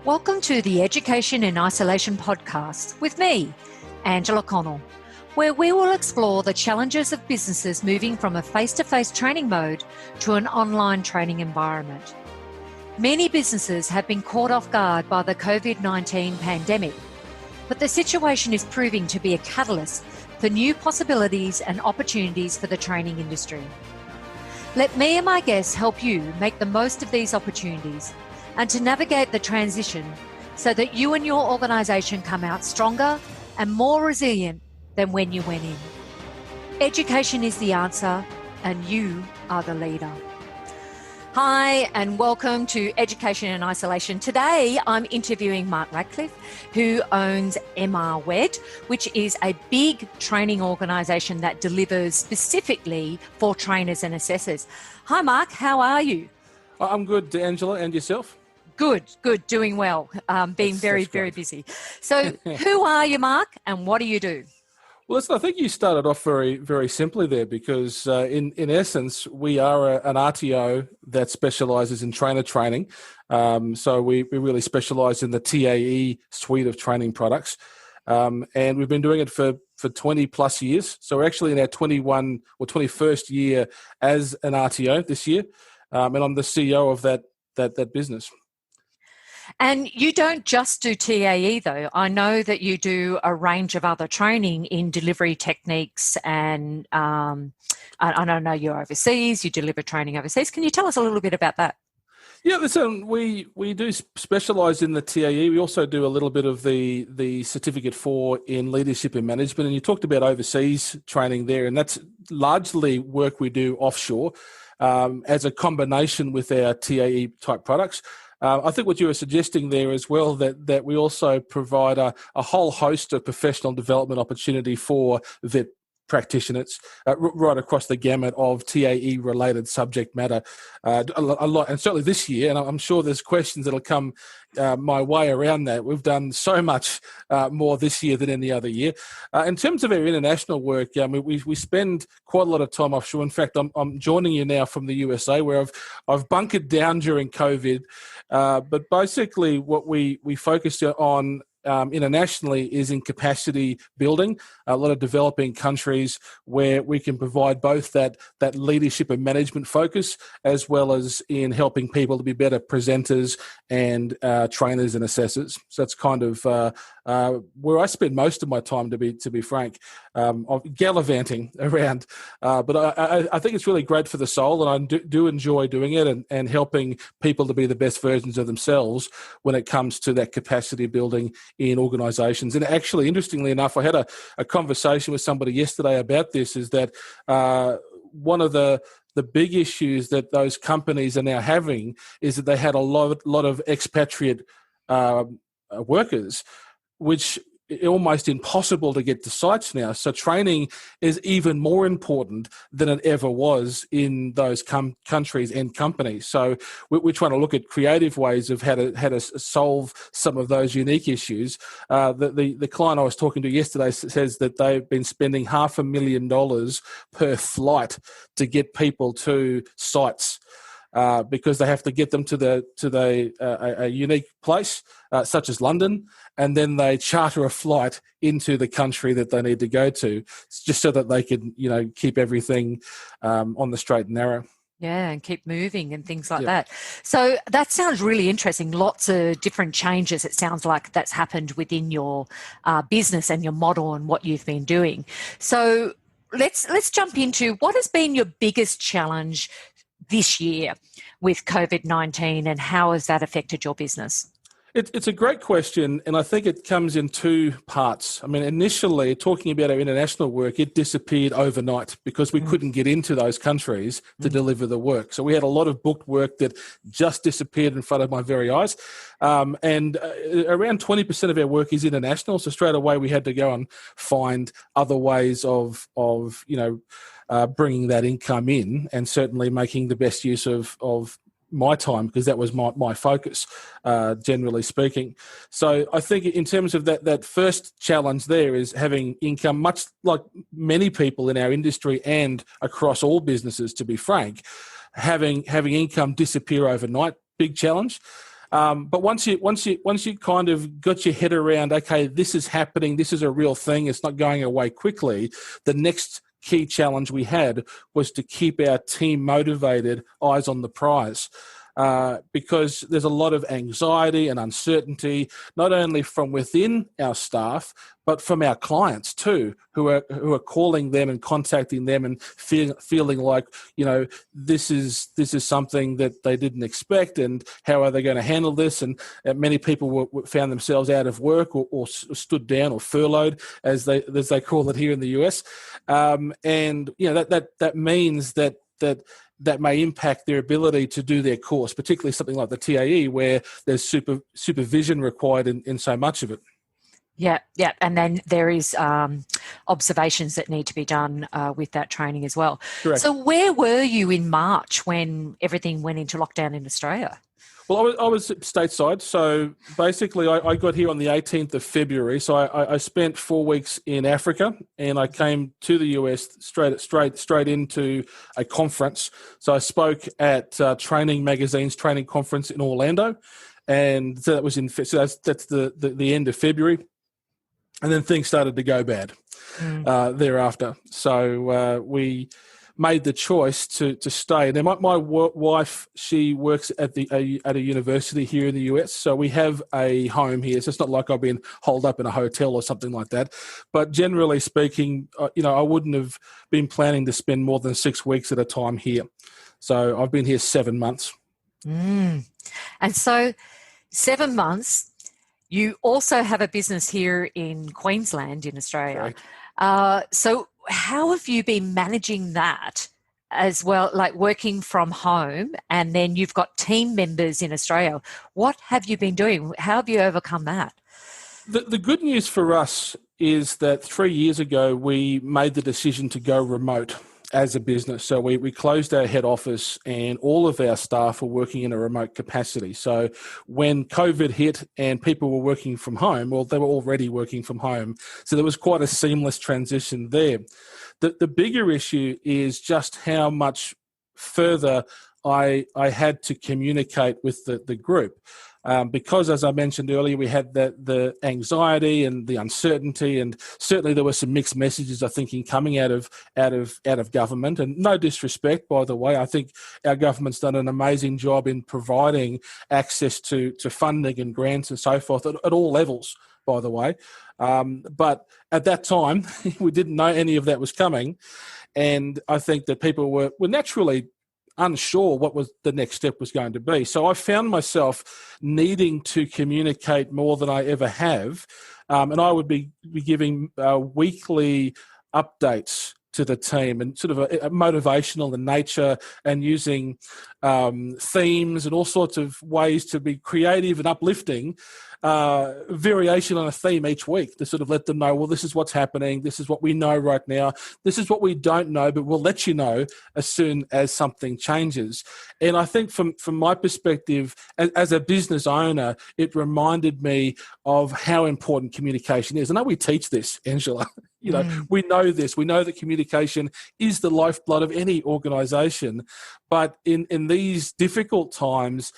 Welcome to the Education in Isolation podcast with me, Angela Connell, where we will explore the challenges of businesses moving from a face-to-face training mode to an online training environment. Many businesses have been caught off guard by the COVID-19 pandemic, but the situation is proving to be a catalyst for new possibilities and opportunities for the training industry. Let me and my guests help you make the most of these opportunities and to navigate the transition so that you and your organisation come out stronger and more resilient than when you went in. Education is the answer and you are the leader. Hi and welcome to Education in Isolation. Today I'm interviewing Marc Ratcliffe, who owns MRWED, which is a big training organisation that delivers specifically for trainers and assessors. Hi Marc, how are you? I'm good, Angela, and yourself? Good, doing well, being very busy. So who are you, Marc, and what do you do? Well, listen, I think you started off very simply there because in essence, we are an RTO that specialises in trainer training. So we really specialise in the TAE suite of training products. And we've been doing it for 20 plus years. So we're actually in our 21st year as an RTO this year. And I'm the CEO of that business. And you don't just do TAE though. I know that you do a range of other training in delivery techniques and I don't know, you're overseas, you deliver training overseas. Can you tell us a little bit about that? Yeah, listen, we do specialise in the TAE. We also do a little bit of the Certificate 4 in Leadership and Management. And you talked about overseas training there, and that's largely work we do offshore as a combination with our TAE type products. I think what you were suggesting there as well, that we also provide a whole host of professional development opportunity for vet practitioners right across the gamut of TAE related subject matter a lot, and certainly this year, and I'm sure there's questions that'll come my way around that. We've done so much more this year than any other year. In terms of our international work, we spend quite a lot of time offshore. In fact, I'm joining you now from the USA, where I've bunkered down during COVID, but basically what we focus on internationally is in capacity building, a lot of developing countries where we can provide both that leadership and management focus, as well as in helping people to be better presenters and trainers and assessors. So that's kind of where I spend most of my time, to be frank, gallivanting around. But I think it's really great for the soul, and I do enjoy doing it and helping people to be the best versions of themselves when it comes to that capacity building in organisations. And actually, interestingly enough, I had a conversation with somebody yesterday about this, is that one of the big issues that those companies are now having is that they had a lot of expatriate workers, which almost impossible to get to sites now. So training is even more important than it ever was in those countries and companies. So we're trying to look at creative ways of how to solve some of those unique issues. The client I was talking to yesterday says that they've been spending $500,000 per flight to get people to sites. Because they have to get them to a unique place, such as London, and then they charter a flight into the country that they need to go to, just so that they can, keep everything on the straight and narrow. Yeah, and keep moving and things like that. So that sounds really interesting. Lots of different changes. It sounds like that's happened within your business and your model and what you've been doing. So let's jump into what has been your biggest challenge this year with COVID-19, and how has that affected your business? It's a great question, and I think it comes in two parts. I mean, initially, talking about our international work, it disappeared overnight because we couldn't get into those countries to deliver the work. So we had a lot of booked work that just disappeared in front of my very eyes. And around 20% of our work is international, so straight away we had to go and find other ways of bringing that income in, and certainly making the best use of my time, because that was my focus, generally speaking. So I think in terms of that first challenge there is having income, much like many people in our industry and across all businesses, to be frank, having income disappear overnight, big challenge. But once you kind of got your head around, okay, this is happening, this is a real thing, it's not going away quickly, the next key challenge we had was to keep our team motivated, eyes on the prize. Because there's a lot of anxiety and uncertainty, not only from within our staff, but from our clients too, who are calling them and contacting them and feeling like, this is something that they didn't expect, and how are they going to handle this? And many people found themselves out of work or stood down or furloughed, as they call it here in the US, and that means that may impact their ability to do their course, particularly something like the TAE, where there's supervision required in so much of it. Yeah. And then there is observations that need to be done with that training as well. Correct. So where were you in March when everything went into lockdown in Australia? Well, I was stateside. So basically, I got here on the 18th of February. So I spent 4 weeks in Africa, and I came to the US straight into a conference. So I spoke at Training Magazine's training conference in Orlando, and so that was that's the end of February, and then things started to go bad thereafter. So we made the choice to stay. Now, my wife, she works at a university here in the US, so we have a home here. So it's not like I've been holed up in a hotel or something like that. But generally speaking, I wouldn't have been planning to spend more than 6 weeks at a time here. So I've been here 7 months. And so 7 months. You also have a business here in Queensland, in Australia. So how have you been managing that as well, like working from home, and then you've got team members in Australia? What have you been doing? How have you overcome that? The good news for us is that 3 years ago, we made the decision to go remote as a business. So we closed our head office, and all of our staff were working in a remote capacity. So when COVID hit and people were working from home, well, they were already working from home. So there was quite a seamless transition there. The bigger issue is just how much further I had to communicate with the group. Because, as I mentioned earlier, we had the anxiety and the uncertainty, and certainly there were some mixed messages, I think, coming out of government. And no disrespect, by the way, I think our government's done an amazing job in providing access to funding and grants and so forth at all levels, by the way. But at that time, we didn't know any of that was coming, and I think that people were naturally unsure what was the next step was going to be. So I found myself needing to communicate more than I ever have, and I would be giving weekly updates to the team, and sort of a motivational in nature, and using themes and all sorts of ways to be creative and uplifting, variation on a theme each week to sort of let them know, well, this is what's happening, this is what we know right now, this is what we don't know, but we'll let you know as soon as something changes. And I think from my perspective, as a business owner, it reminded me of how important communication is. I know we teach this, Angela. We know this. We know that communication is the lifeblood of any organisation. But in these difficult times,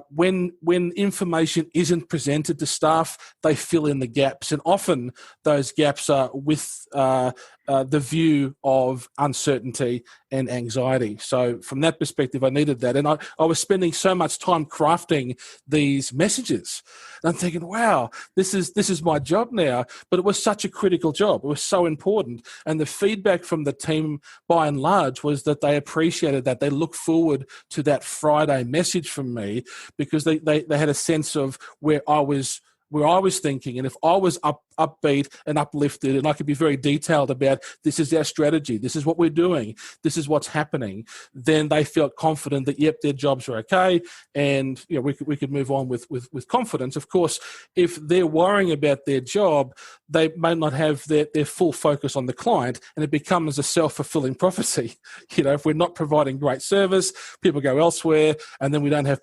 when information isn't presented to staff, they fill in the gaps, and often those gaps are with the view of uncertainty and anxiety. So from that perspective, I needed that, and I was spending so much time crafting these messages. And I'm thinking, wow, this is my job now. But it was such a critical job. It was so important, and the feedback from the team, by and large, was that they appreciated that. They looked forward to that Friday message from me, because they had a sense of where I was thinking, and if I was upbeat and uplifted, and I could be very detailed about, this is our strategy, this is what we're doing, this is what's happening, then they felt confident that, yep, their jobs are okay, and we could move on with confidence. Of course, if they're worrying about their job, they may not have their full focus on the client, and it becomes a self-fulfilling prophecy. If we're not providing great service, people go elsewhere, and then we don't have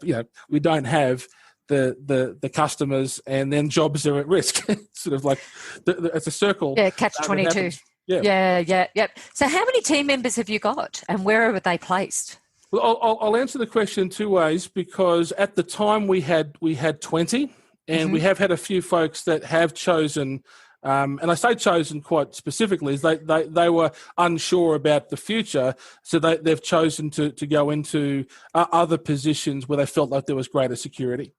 the customers, and then jobs are at risk. Sort of like it's a circle. Yeah, catch-22. Yeah. So how many team members have you got, and where are they placed? Well, I'll answer the question in two ways, because at the time we had 20, and we have had a few folks that have chosen, and I say chosen quite specifically, is they were unsure about the future, so they've chosen to go into other positions where they felt like there was greater security.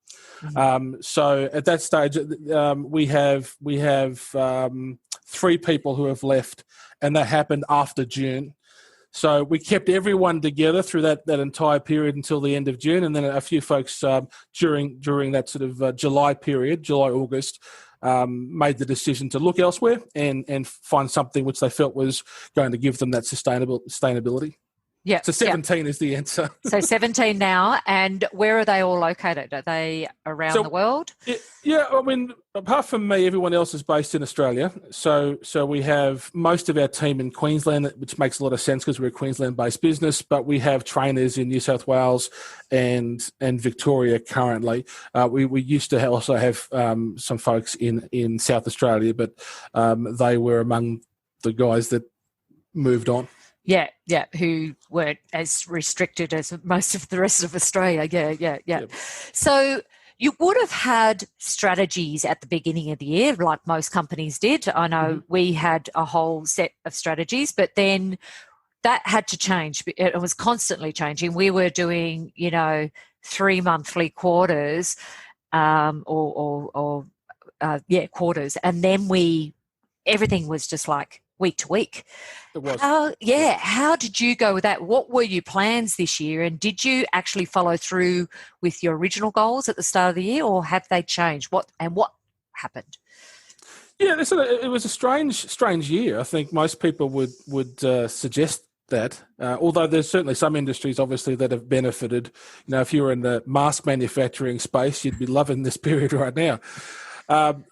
So at that stage, we have 3 people who have left, and that happened after June. So we kept everyone together through that entire period until the end of June, and then a few folks during that sort of July period, July, August, made the decision to look elsewhere and find something which they felt was going to give them that sustainability. Yeah. So 17 is the answer. So 17 now, and where are they all located? Are they around the world? Yeah, I mean, apart from me, everyone else is based in Australia. So we have most of our team in Queensland, which makes a lot of sense because we're a Queensland-based business, but we have trainers in New South Wales and Victoria currently. We used to also have some folks in South Australia, but they were among the guys that moved on. Yeah, who weren't as restricted as most of the rest of Australia. Yeah. Yep. So you would have had strategies at the beginning of the year, like most companies did. I know we had a whole set of strategies, but then that had to change. It was constantly changing. We were doing, 3 monthly quarters, quarters, and then everything was just like week to week. It was. How did you go with that? What were your plans this year, and did you actually follow through with your original goals at the start of the year, or have they changed? What happened? Yeah, it was a strange year. I think most people would suggest that, although there's certainly some industries obviously that have benefited. If you were in the mask manufacturing space, you'd be loving this period right now.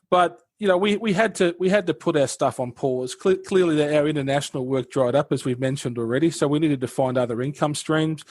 But we had to put our stuff on pause. Clearly, our international work dried up, as we've mentioned already. So we needed to find other income streams.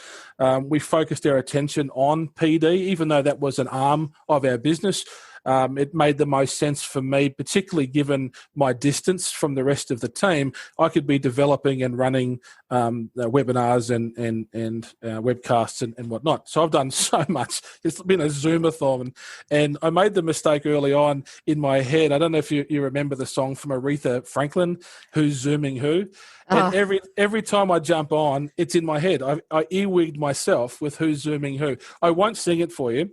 We focused our attention on PD, even though that was an arm of our business. It made the most sense for me, particularly given my distance from the rest of the team. I could be developing and running webinars and webcasts and whatnot. So I've done so much. It's been a Zoomathon. And I made the mistake early on in my head. I don't know if you remember the song from Aretha Franklin, Who's Zooming Who? And every time I jump on, it's in my head. I earwigged myself with Who's Zooming Who. I won't sing it for you.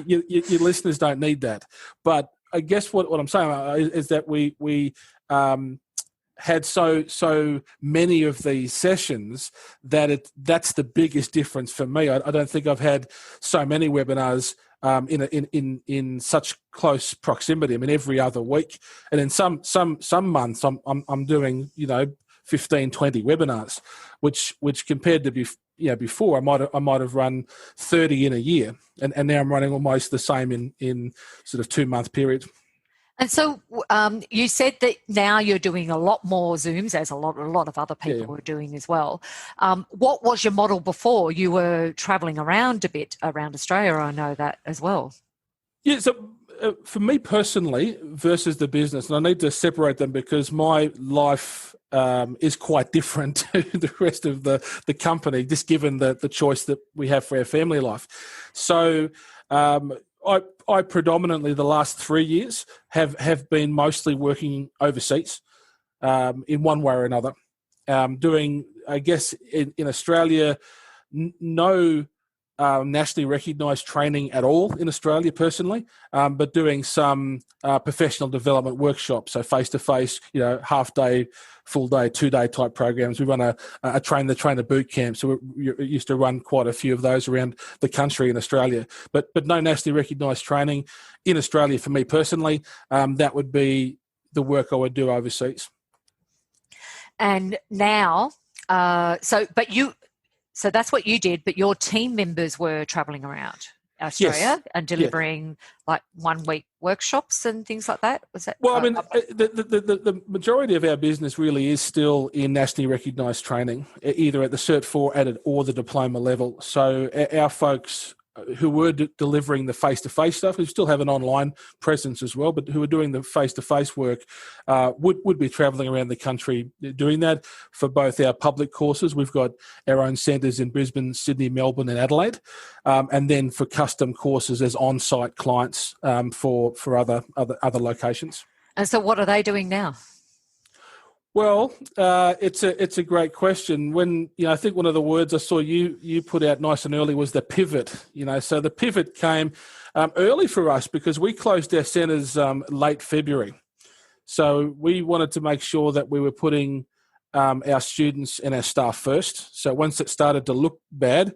Your listeners don't need that. But I guess what I'm saying is that we had so many of these sessions that that's the biggest difference for me. I don't think I've had so many webinars in such close proximity. I mean, every other week, and in some months I'm doing 15, 20 webinars, which compared to before I might have run 30 in a year, and now I'm running almost the same in sort of 2-month periods. And so you said that now you're doing a lot more Zooms, as a lot of other people were doing as well. What was your model before? You were travelling around a bit around Australia, I know that as well. Yeah, so for me personally versus the business, and I need to separate them because my life is quite different to the rest of the company, just given the choice that we have for our family life. So I predominantly, the last 3 years, have been mostly working overseas in one way or another. Doing, I guess, in Australia, no nationally recognised training at all in Australia personally, but doing some professional development workshops, so face-to-face, half day, full day, 2-day type programs. We run a train-the-trainer boot camp, so we used to run quite a few of those around the country in Australia, but no nationally recognised training in Australia for me personally. That would be the work I would do overseas. And now, so that's what you did, but your team members were travelling around Australia and delivering like 1-week workshops and things like that? Was that? Well, I mean, the majority of our business really is still in nationally recognised training, either at the Cert 4 or the diploma level. So our folks who were delivering the face-to-face stuff, who still have an online presence as well, but who are doing the face-to-face work, would be travelling around the country doing that for both our public courses. We've got our own centres in Brisbane, Sydney, Melbourne and Adelaide, and then for custom courses as on-site clients for other locations. And so what are they doing now? Well, it's a great question. When I think one of the words I saw you put out nice and early was the pivot. So the pivot came early for us because we closed our centres late February. So we wanted to make sure that we were putting our students and our staff first. So once it started to look bad,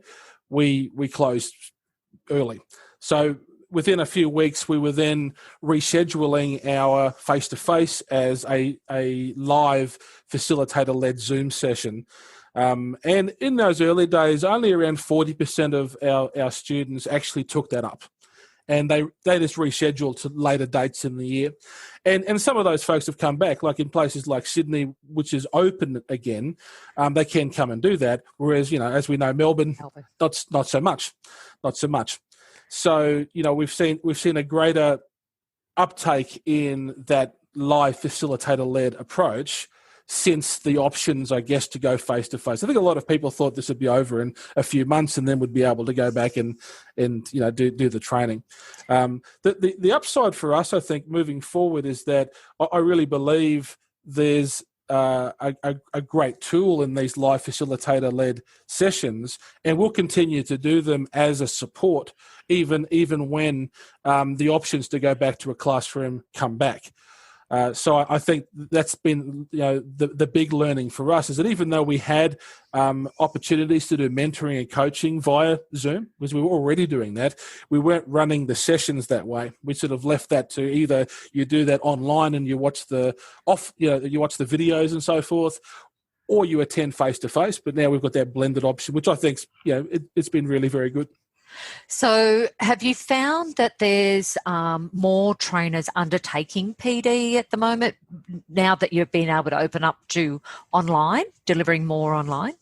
we closed early. So within a few weeks, we were then rescheduling our face-to-face as a live facilitator-led Zoom session. And in those early days, only around 40% of our students actually took that up. And they just rescheduled to later dates in the year. And some of those folks have come back, like in places like Sydney, which is open again, they can come and do that. Whereas, as we know, Melbourne, not so much. So, we've seen a greater uptake in that live facilitator-led approach since the options, I guess, to go face-to-face. I think a lot of people thought this would be over in a few months and then would be able to go back and do the training. The upside for us, I think, moving forward is that I really believe there's a great tool in these live facilitator-led sessions, and we'll continue to do them as a support even when the options to go back to a classroom come back. So I think that's been the big learning for us, is that even though we had opportunities to do mentoring and coaching via Zoom, because we were already doing that, we weren't running the sessions that way. We sort of left that to either you do that online and you watch the videos and so forth, or you attend face to face. But now we've got that blended option, which I think it's been really very good. So have you found that there's more trainers undertaking PD at the moment now that you've been able to open up to online, delivering more online?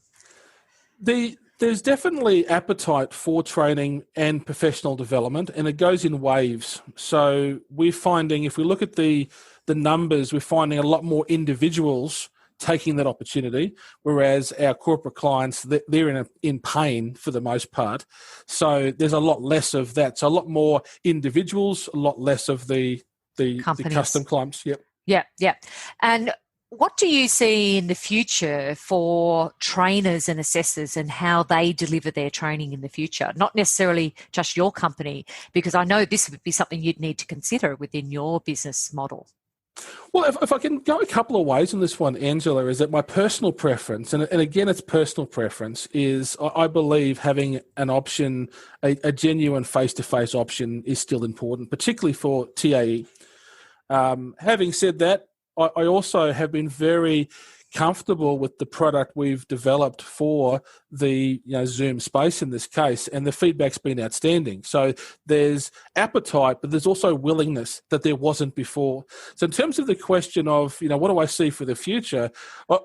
There's definitely appetite for training and professional development, and it goes in waves. So we're finding, if we look at the numbers, we're finding a lot more individuals taking that opportunity, whereas our corporate clients, they're in pain for the most part. So there's a lot less of that. So a lot more individuals, a lot less of the custom clients. Yep. Yeah. And what do you see in the future for trainers and assessors and how they deliver their training in the future? Not necessarily just your company, because I know this would be something you'd need to consider within your business model. Well, if I can go a couple of ways on this one, Angela, is that my personal preference, and again, it's personal preference, is I believe having an option, a genuine face-to-face option is still important, particularly for TAE. Having said that, I also have been very comfortable with the product we've developed for the Zoom space in this case, and the feedback's been outstanding. So there's appetite, but there's also willingness that there wasn't before. So in terms of the question of what do I see for the future,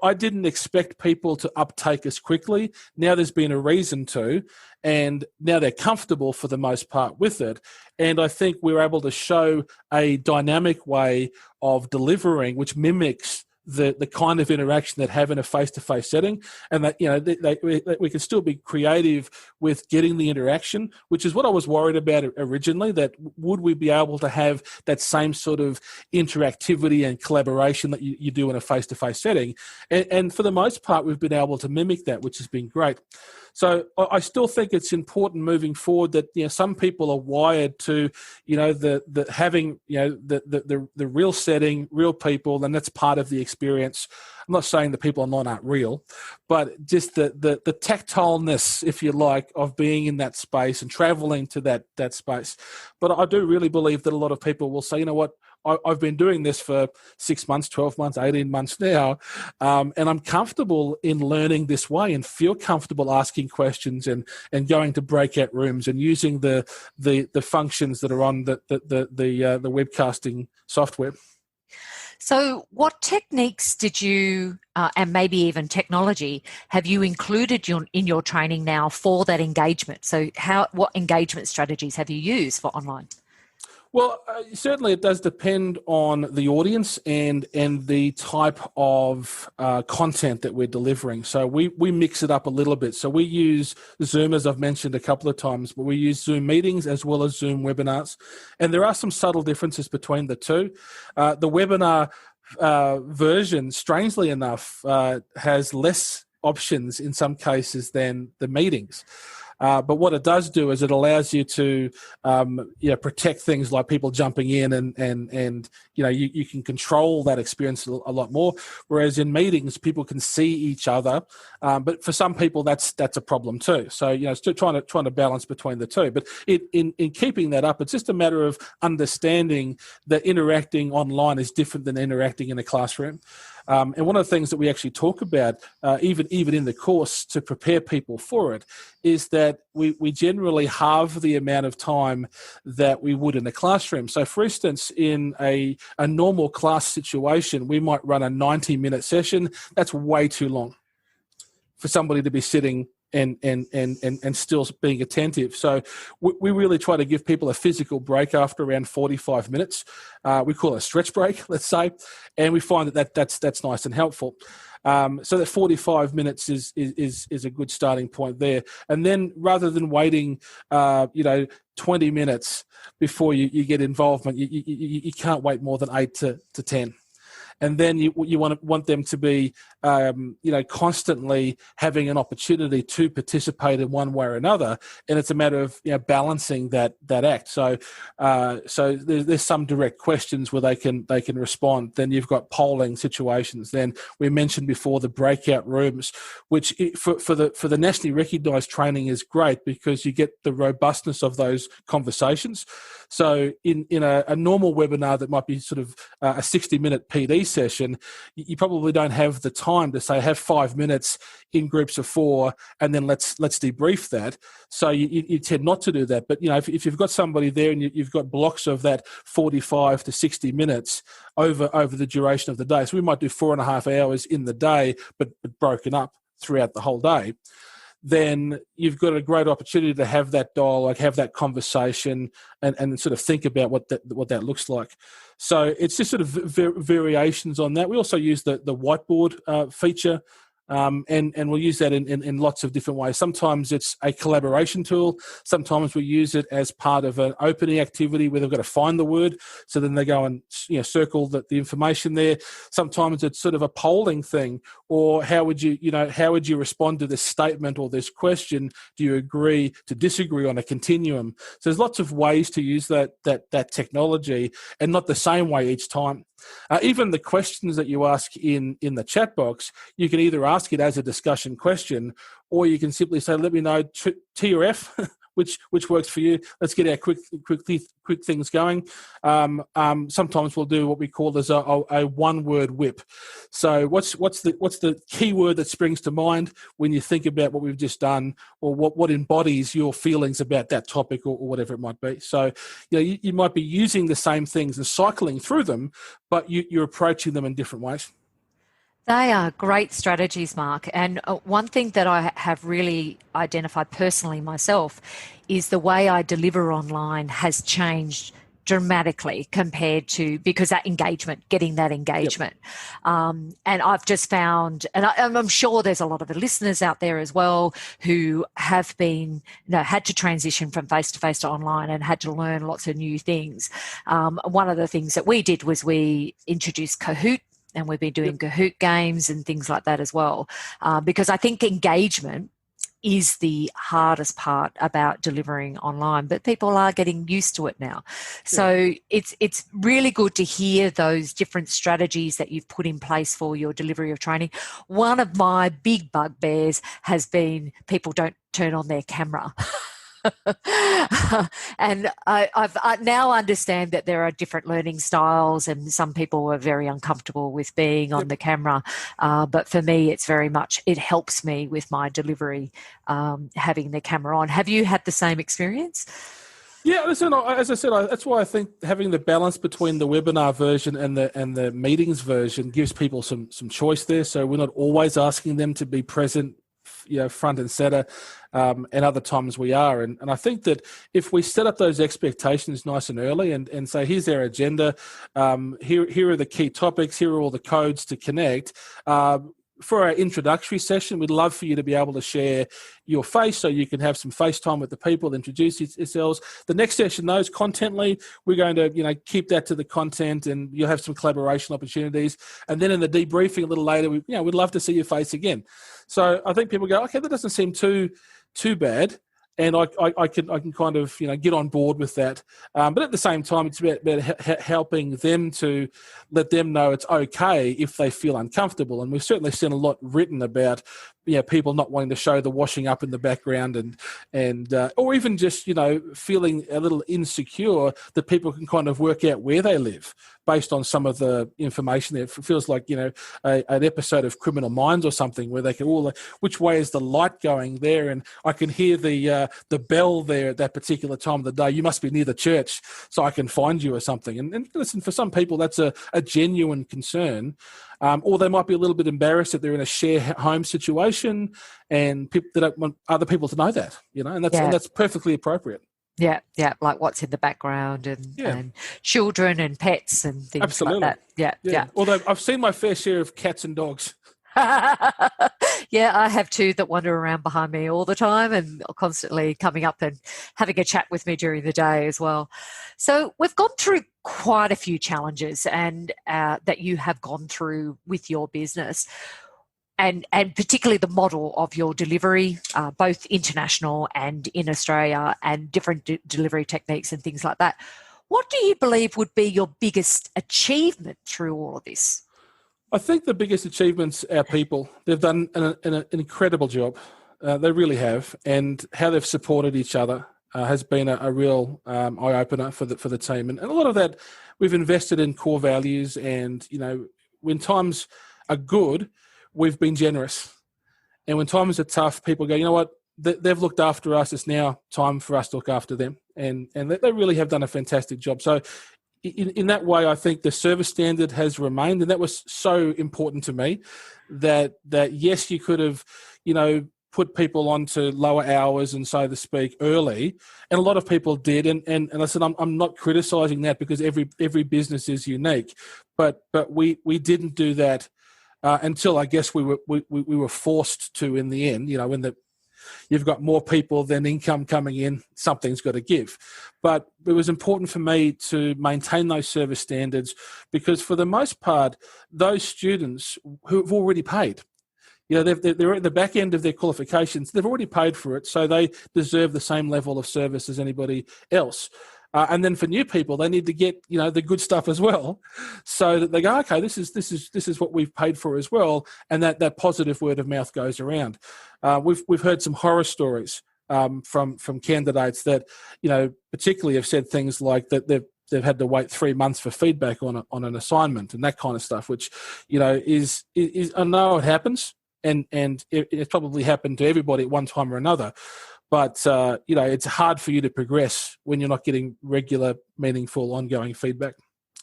I didn't expect people to uptake as quickly. Now there's been a reason to, and now they're comfortable for the most part with it. And I think we're able to show a dynamic way of delivering which mimics the kind of interaction that have in a face-to-face setting, and that we can still be creative with getting the interaction, which is what I was worried about originally, that would we be able to have that same sort of interactivity and collaboration that you do in a face-to-face setting, and for the most part we've been able to mimic that, which has been great. So I still think it's important moving forward that some people are wired to the having the real setting, real people, and that's part of the experience. I'm not saying that people online aren't real, but just the tactileness, if you like, of being in that space and traveling to that space. But I do really believe that a lot of people will say, you know what, I've been doing this for 6 months, 12 months, 18 months now, and I'm comfortable in learning this way and feel comfortable asking questions and going to breakout rooms and using the functions that are on the webcasting software. So what techniques did you, and maybe even technology, have you included in your training now for that engagement? So what engagement strategies have you used for online? Well, certainly it does depend on the audience and the type of content that we're delivering. So we mix it up a little bit. So we use Zoom, as I've mentioned a couple of times, but we use Zoom meetings as well as Zoom webinars. And there are some subtle differences between the two. The webinar version, strangely enough, has less options in some cases than the meetings. But what it does do is it allows you to protect things like people jumping in and you can control that experience a lot more. Whereas in meetings, people can see each other, but for some people that's a problem too. So still trying to balance between the two. But in keeping that up, it's just a matter of understanding that interacting online is different than interacting in a classroom. And one of the things that we actually talk about, even in the course to prepare people for it, is that we generally halve the amount of time that we would in a classroom. So, for instance, in a normal class situation, we might run a 90-minute session. That's way too long for somebody to be sitting and still being attentive. So we really try to give people a physical break after around 45 minutes. We call it a stretch break, let's say, and we find that's nice and helpful. So that 45 minutes is a good starting point there. And then rather than waiting, 20 minutes before you get involvement, you can't wait more than 8 to 10. And then you want them to be, constantly having an opportunity to participate in one way or another. And it's a matter of balancing that act. So there's some direct questions where they can respond. Then you've got polling situations. Then we mentioned before the breakout rooms, which for the nationally recognised training is great because you get the robustness of those conversations. So in a normal webinar that might be sort of a 60-minute PD session, you probably don't have the time to say have 5 minutes in groups of 4 and then let's debrief that. So you tend not to do that. But if you've got somebody there and you've got blocks of that 45 to 60 minutes over the duration of the day, so we might do 4.5 hours in the day, but broken up throughout the whole day, then you've got a great opportunity to have that dialogue, have that conversation, and sort of think about what that looks like. So it's just sort of variations on that. We also use the whiteboard feature, and we'll use that in lots of different ways. Sometimes it's a collaboration tool. Sometimes we use it as part of an opening activity where they've got to find the word. So then they go and circle the information there. Sometimes it's sort of a polling thing, or how would you respond to this statement or this question? Do you agree to disagree on a continuum? So there's lots of ways to use that technology, and not the same way each time. Even the questions that you ask in the chat box, you can either ask it as a discussion question, or you can simply say, let me know T or F, which works for you. Let's get our quick things going. Sometimes we'll do what we call as a one-word whip. So what's the key word that springs to mind when you think about what we've just done, or what embodies your feelings about that topic, or whatever it might be. So you might be using the same things and cycling through them, but you're approaching them in different ways. They are great strategies, Mark. And one thing that I have really identified personally myself is the way I deliver online has changed dramatically compared to, because that engagement, getting that engagement. Yep. And I've just found, and I'm sure there's a lot of the listeners out there as well who have been, had to transition from face-to-face to online and had to learn lots of new things. One of the things that we did was we introduced Kahoot, and we've been doing Kahoot games and things like that as well, because I think engagement is the hardest part about delivering online, but people are getting used to it now. So it's really good to hear those different strategies that you've put in place for your delivery of training. One of my big bugbears has been people don't turn on their camera. And I now understand that there are different learning styles, and some people are very uncomfortable with being on the camera. But for me, it's very much, it helps me with my delivery, having the camera on. Have you had the same experience? Yeah, listen. As I said, that's why I think having the balance between the webinar version and the meetings version gives people some choice there. So we're not always asking them to be present, front and center, and other times we are. And I think that if we set up those expectations nice and early and say, here's our agenda, here are the key topics, here are all the codes to connect. For our introductory session, we'd love for you to be able to share your face so you can have some face time with the people, introduce yourselves. The next session, those contently, we're going to, keep that to the content, and you'll have some collaboration opportunities. And then in the debriefing a little later, we'd love to see your face again. So I think people go, okay, that doesn't seem too bad. And I can kind of get on board with that, but at the same time, it's about helping them to let them know it's okay if they feel uncomfortable. And we've certainly seen a lot written about people not wanting to show the washing up in the background and or even just feeling a little insecure that people can kind of work out where they live based on some of the information there. It feels like an episode of Criminal Minds or something where they can which way is the light going there, and I can hear the bell there at that particular time of the day. You must be near the church, so I can find you or something. And listen, for some people that's a genuine concern, or they might be a little bit embarrassed that they're in a share home situation, and they don't want other people to know that, and that's perfectly appropriate. Yeah, like what's in the background and children and pets and things Absolutely. like that. Yeah. Although I've seen my fair share of cats and dogs. Yeah, I have two that wander around behind me all the time and are constantly coming up and having a chat with me during the day as well. So we've gone through quite a few challenges and that you have gone through with your business. And particularly the model of your delivery, both international and in Australia, and different delivery techniques and things like that. What do you believe would be your biggest achievement through all of this? I think the biggest achievements are people. They've done an incredible job. They really have. And how they've supported each other has been a real eye-opener for the team. And a lot of that, we've invested in core values. And, when times are good, we've been generous. And when times are tough, people go, you know what, they've looked after us. It's now time for us to look after them. And they really have done a fantastic job. So in that way, I think the service standard has remained. And that was so important to me that yes, you could have, put people onto lower hours and so to speak early. And a lot of people did. And listen, I'm not criticizing that because every business is unique, but we didn't do that until I guess we were forced to in the end. When you've got more people than income coming in, something's got to give. But it was important for me to maintain those service standards because for the most part, those students who've already paid, they're at the back end of their qualifications. They've already paid for it, so they deserve the same level of service as anybody else. And then for new people, they need to get the good stuff as well, so that they go, okay, this is what we've paid for as well, and that positive word of mouth goes around. We've heard some horror stories from candidates that particularly have said things like that they've had to wait 3 months for feedback on an assignment and that kind of stuff, which is I know it happens, and it's probably happened to everybody at one time or another. But, it's hard for you to progress when you're not getting regular, meaningful, ongoing feedback.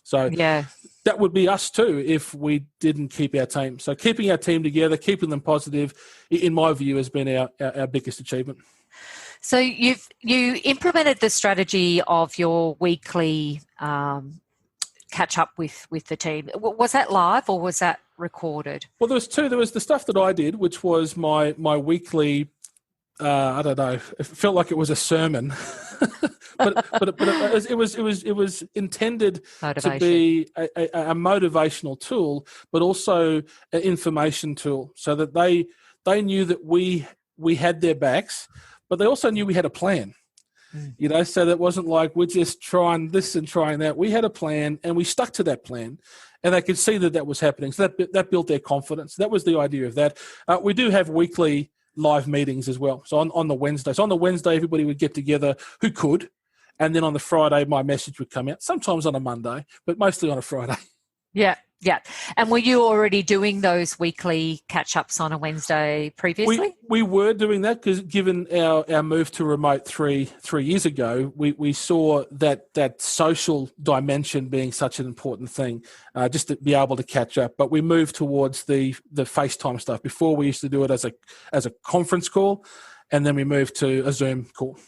So that would be us too if we didn't keep our team. So keeping our team together, keeping them positive, in my view, has been our biggest achievement. So you implemented the strategy of your weekly catch up with the team. Was that live or was that recorded? Well, there was two. There was the stuff that I did, which was my weekly. I don't know. It felt like it was a sermon, but it was intended to be a motivational tool, but also an information tool, so that they knew that we had their backs, but they also knew we had a plan. So that wasn't like we're just trying this and trying that. We had a plan and we stuck to that plan, and they could see that was happening. So that built their confidence. That was the idea of that. We do have weekly live meetings as well. So on the Wednesday. So on the Wednesday, everybody would get together who could. And then on the Friday, my message would come out. Sometimes on a Monday, but mostly on a Friday. Yeah. Yeah. And were you already doing those weekly catch-ups on a Wednesday previously? We were doing that because given our move to remote three years ago, we saw that social dimension being such an important thing, just to be able to catch up. But we moved towards the FaceTime stuff. Before we used to do it as a conference call, and then we moved to a Zoom call.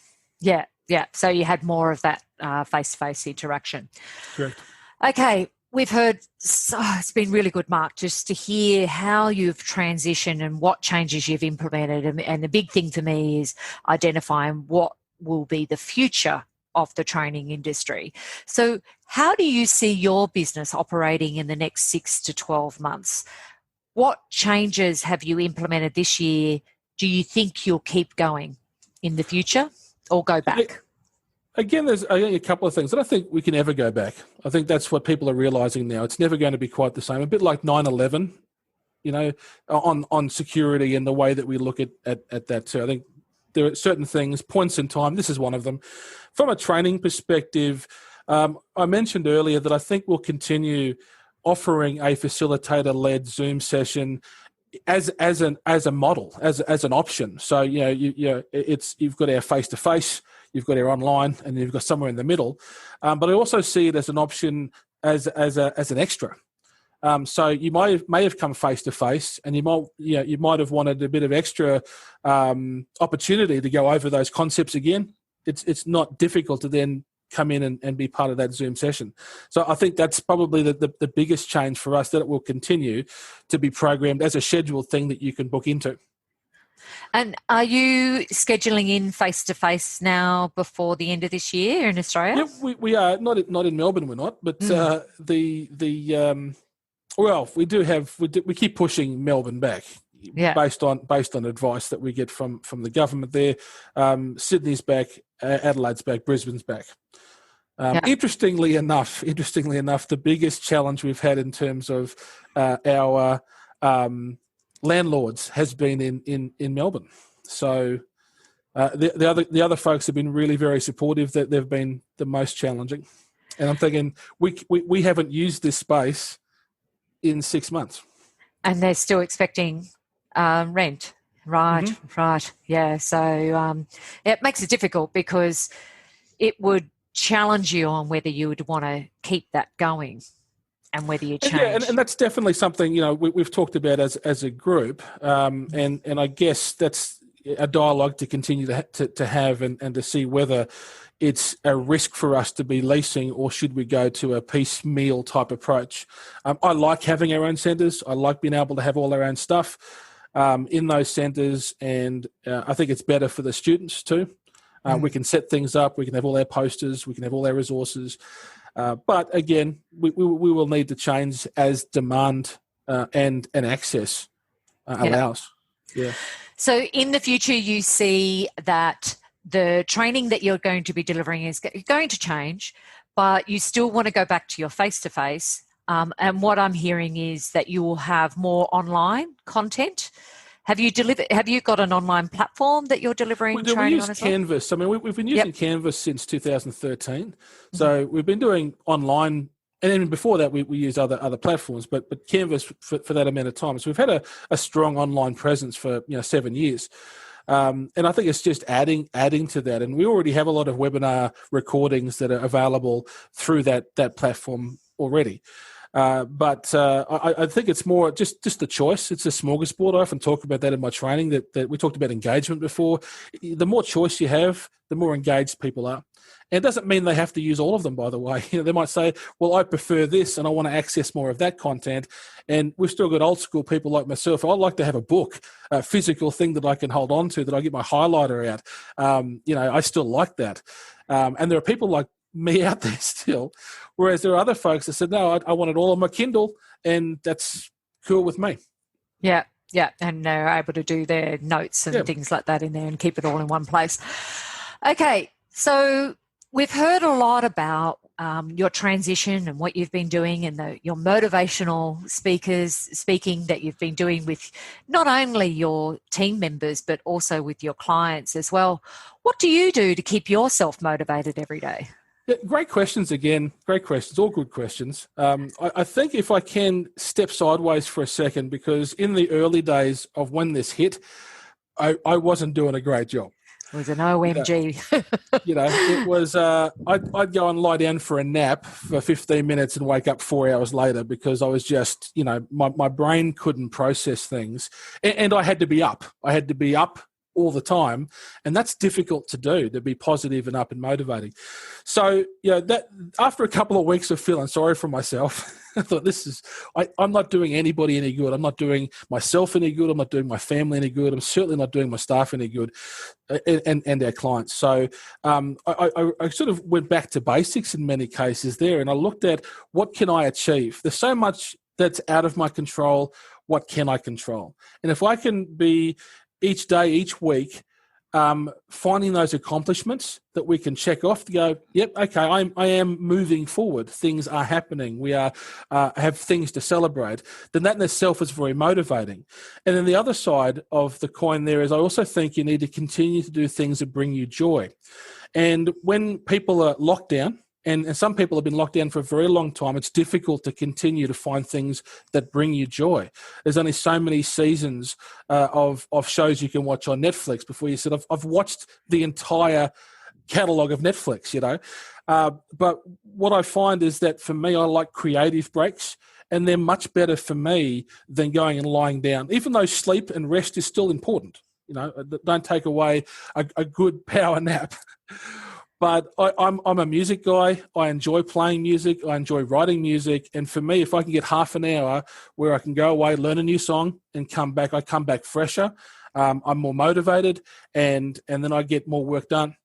Yeah. So you had more of that face-to-face interaction. Correct. Okay. We've heard, it's been really good, Mark, just to hear how you've transitioned and what changes you've implemented. And the big thing for me is identifying what will be the future of the training industry. So how do you see your business operating in the next 6 to 12 months? What changes have you implemented this year? Do you think you'll keep going in the future or go back? Again, there's a couple of things. I don't think we can ever go back. I think that's what people are realizing now. It's never going to be quite the same. A bit like 9/11, on security and the way that we look at that too. I think there are certain things, points in time. This is one of them. From a training perspective, I mentioned earlier that I think we'll continue offering a facilitator-led Zoom session as a model, as an option. So you've got our face-to-face, you've got our online, and you've got somewhere in the middle. But I also see it as an option as an extra. So you may have come face-to-face, and you might have wanted a bit of extra opportunity to go over those concepts again. It's not difficult to then come in and be part of that Zoom session. So I think that's probably the biggest change for us, that it will continue to be programmed as a scheduled thing that you can book into. And are you scheduling in face-to-face now before the end of this year in Australia? Yeah, we are. Not in Melbourne, we're not. But we keep pushing Melbourne back. Yeah. based on advice that we get from the government there. Sydney's back, Adelaide's back, Brisbane's back. Interestingly enough, the biggest challenge we've had in terms of our landlords has been in Melbourne. So the other folks have been really very supportive. That they've been the most challenging, and I'm thinking we haven't used this space in 6 months, and they're still expecting rent. Right, mm-hmm. Right, yeah. So it makes it difficult because it would challenge you on whether you would want to keep that going and whether you change. Yeah, and that's definitely something we've talked about as a group, and I guess that's a dialogue to continue to have and to see whether it's a risk for us to be leasing or should we go to a piecemeal type approach. I like having our own centres. I like being able to have all our own stuff in those centres, and I think it's better for the students too. We can set things up. We can have all our posters. We can have all our resources. But again, we will need to change as demand and access allows. Yeah. So in the future, you see that the training that you're going to be delivering is going to change, but you still want to go back to your face-to-face. And what I'm hearing is that you will have more online content. Have you got an online platform that you're delivering training on as well? Canvas. I mean, we've been using Canvas since 2013. So we've been doing online, and then before that we used other platforms, but Canvas for that amount of time. So we've had a strong online presence for 7 years. And I think it's just adding to that. And we already have a lot of webinar recordings that are available through that platform already. But I think it's more just the choice. It's a smorgasbord. I often talk about that in my training, that we talked about engagement before. The more choice you have, the more engaged people are. And it doesn't mean they have to use all of them, by the way. They might say, well, I prefer this and I want to access more of that content. And we've still got old school people like myself. I like to have a book, a physical thing that I can hold on to, that I get my highlighter out. I still like that. And there are people like me out there still, whereas there are other folks that said, no, I want it all on my Kindle, and that's cool with me. Yeah, and they're able to do their notes and things like that in there and keep it all in one place. Okay, so we've heard a lot about your transition and what you've been doing, and your motivational speaking that you've been doing with not only your team members but also with your clients as well. What do you do to keep yourself motivated every day? Yeah, great questions again. Great questions. All good questions. I think if I can step sideways for a second, because in the early days of when this hit, I wasn't doing a great job. It was an OMG. It was, I'd go and lie down for a nap for 15 minutes and wake up 4 hours later because I was just, my brain couldn't process things. And I had to be up. I had to be up all the time, and that's difficult to do, to be positive and up and motivating. So that after a couple of weeks of feeling sorry for myself, I thought, I'm not doing anybody any good. I'm not doing myself any good. I'm not doing my family any good. I'm certainly not doing my staff any good, and our clients. So I sort of went back to basics in many cases there, and I looked at what can I achieve. There's so much that's out of my control. What can I control? And if I can be each day, each week, finding those accomplishments that we can check off to go, yep, okay, I am moving forward. Things are happening. We are have things to celebrate. Then that in itself is very motivating. And then the other side of the coin there is I also think you need to continue to do things that bring you joy. And when people are locked down, and some people have been locked down for a very long time, it's difficult to continue to find things that bring you joy. There's only so many seasons of shows you can watch on Netflix before you said, I've watched the entire catalogue of Netflix, But what I find is that for me, I like creative breaks, and they're much better for me than going and lying down, even though sleep and rest is still important. Don't take away a good power nap. But I'm a music guy. I enjoy playing music. I enjoy writing music. And for me, if I can get half an hour where I can go away, learn a new song, and come back, I come back fresher. I'm more motivated, and then I get more work done.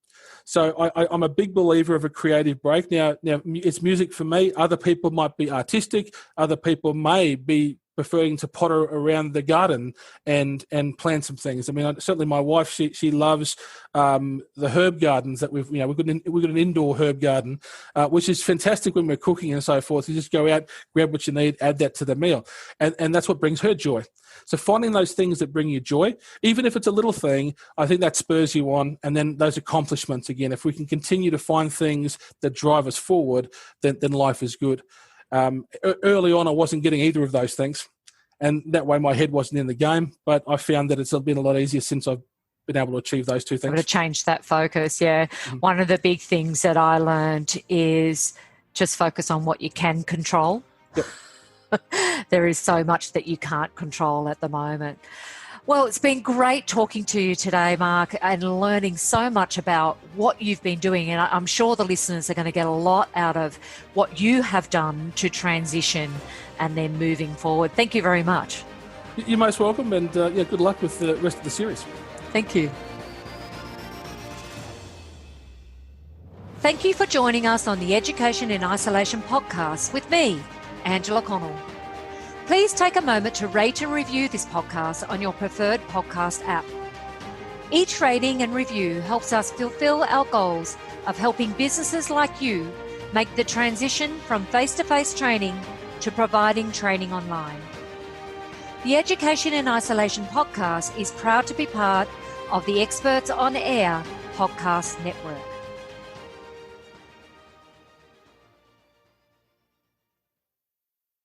So I'm a big believer of a creative break. Now it's music for me. Other people might be artistic. Other people may be preferring to potter around the garden and plant some things. I mean, certainly my wife, she loves the herb gardens that we've got an indoor herb garden, which is fantastic when we're cooking and so forth. You just go out, grab what you need, add that to the meal, and that's what brings her joy. So finding those things that bring you joy, even if it's a little thing, I think that spurs you on. And then those accomplishments again, if we can continue to find things that drive us forward, then life is good. Early on, I wasn't getting either of those things, and that way my head wasn't in the game. But I found that it's been a lot easier since I've been able to achieve those two things. I'm going to change that focus, yeah. Mm-hmm. One of the big things that I learned is just focus on what you can control. Yep. There is so much that you can't control at the moment. Well, it's been great talking to you today, Marc, and learning so much about what you've been doing. And I'm sure the listeners are going to get a lot out of what you have done to transition and then moving forward. Thank you very much. You're most welcome, and good luck with the rest of the series. Thank you. Thank you for joining us on the Education in Isolation podcast with me, Angela Connell. Please take a moment to rate and review this podcast on your preferred podcast app. Each rating and review helps us fulfill our goals of helping businesses like you make the transition from face-to-face training to providing training online. The Education in Isolation podcast is proud to be part of the Experts on Air podcast network.